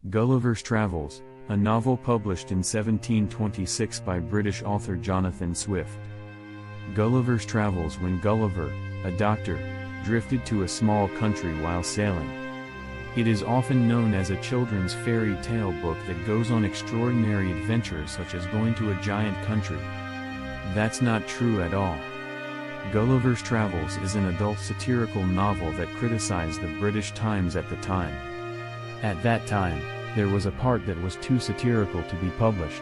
Gulliver's Travels, a novel published in 1726 by British author Jonathan Swift. Gulliver's Travels. When Gulliver, a doctor, drifted to a small country while sailing. It is often known as a children's fairy tale book that goes on extraordinary adventures such as going to a giant country. That's not true at all. Gulliver's Travels is an adult satirical novel that criticized the British Times at the time. At that time, there was a part that was too satirical to be published.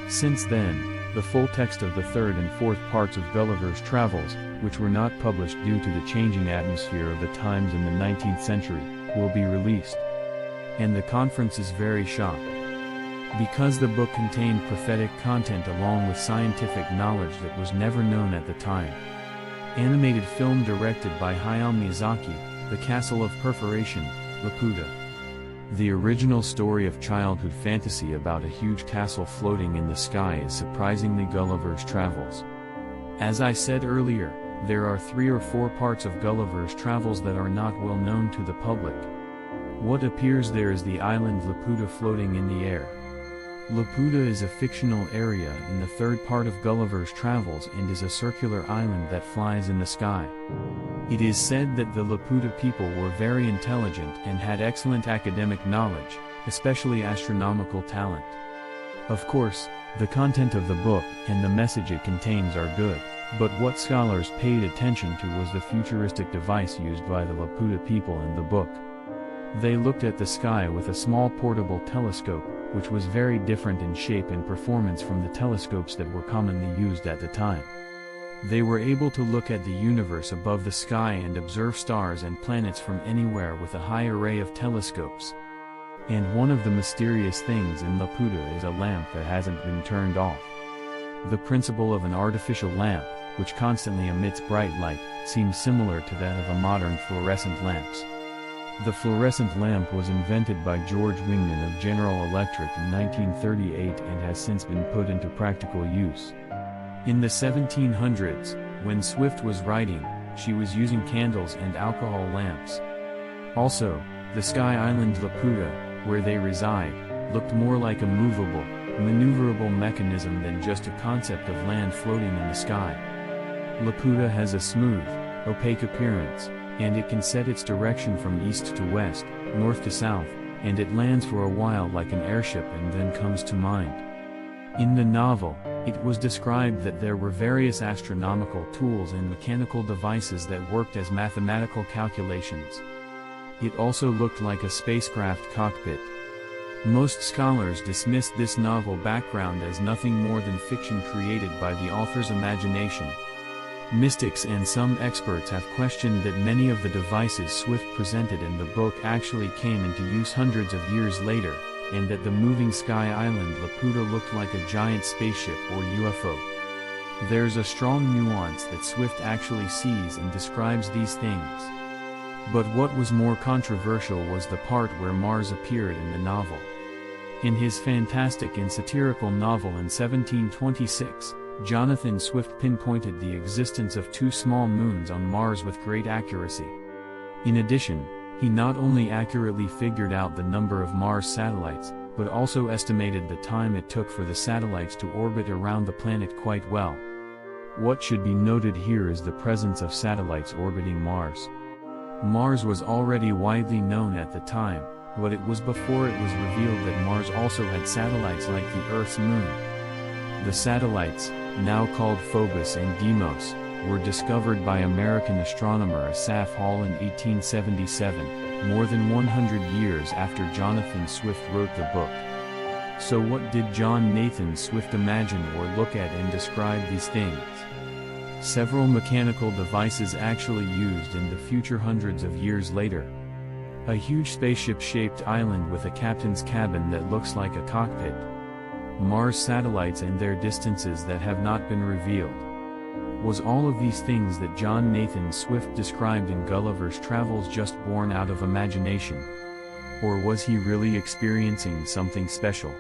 Since then, the full text of the third and fourth parts of Gulliver's Travels, which were not published due to the changing atmosphere of the times in the 19th century, will be released. And the conference is very shocked. Because the book contained prophetic content along with scientific knowledge that was never known at the time. Animated film directed by Hayao Miyazaki, The Castle of Perforation, Laputa. The original story of childhood fantasy about a huge castle floating in the sky is surprisingly Gulliver's Travels. As I said earlier, there are 3 or 4 parts of Gulliver's Travels that are not well known to the public. What appears there is the island Laputa floating in the air. Laputa is a fictional area in the third part of Gulliver's Travels and is a circular island that flies in the sky. It is said that the Laputa people were very intelligent and had excellent academic knowledge, especially astronomical talent. Of course, the content of the book and the message it contains are good, but what scholars paid attention to was the futuristic device used by the Laputa people in the book. They looked at the sky with a small portable telescope, which was very different in shape and performance from the telescopes that were commonly used at the time. They were able to look at the universe above the sky and observe stars and planets from anywhere with a high array of telescopes. And one of the mysterious things in Laputa is a lamp that hasn't been turned off. The principle of an artificial lamp, which constantly emits bright light, seems similar to that of a modern fluorescent lamps. The fluorescent lamp was invented by George Wingman of General Electric in 1938 and has since been put into practical use. In the 1700s, when Swift was writing, she was using candles and alcohol lamps. Also, the sky island Laputa, where they reside, looked more like a movable, maneuverable mechanism than just a concept of land floating in the sky. Laputa has a smooth, opaque appearance, and it can set its direction from east to west, north to south, and it lands for a while like an airship and then comes to mind. In the novel, it was described that there were various astronomical tools and mechanical devices that worked as mathematical calculations. It also looked like a spacecraft cockpit. Most scholars dismissed this novel background as nothing more than fiction created by the author's imagination. Mystics and some experts have questioned that many of the devices Swift presented in the book actually came into use hundreds of years later, and that the moving sky island Laputa looked like a giant spaceship or UFO. There's a strong nuance that Swift actually sees and describes these things. But what was more controversial was the part where Mars appeared in the novel. In his fantastic and satirical novel in 1726, Jonathan Swift pinpointed the existence of 2 small moons on Mars with great accuracy. In addition, he not only accurately figured out the number of Mars satellites, but also estimated the time it took for the satellites to orbit around the planet quite well. What should be noted here is the presence of satellites orbiting Mars. Mars was already widely known at the time, but it was before it was revealed that Mars also had satellites like the Earth's moon. The satellites, now called Phobos and Deimos, were discovered by American astronomer Asaph Hall in 1877, more than 100 years after Jonathan Swift wrote the book. So what did John Nathan Swift imagine or look at and describe these things? Several mechanical devices actually used in the future hundreds of years later. A huge spaceship-shaped island with a captain's cabin that looks like a cockpit. Mars satellites and their distances that have not been revealed. Was all of these things that John Nathan Swift described in Gulliver's Travels just born out of imagination? Or was he really experiencing something special?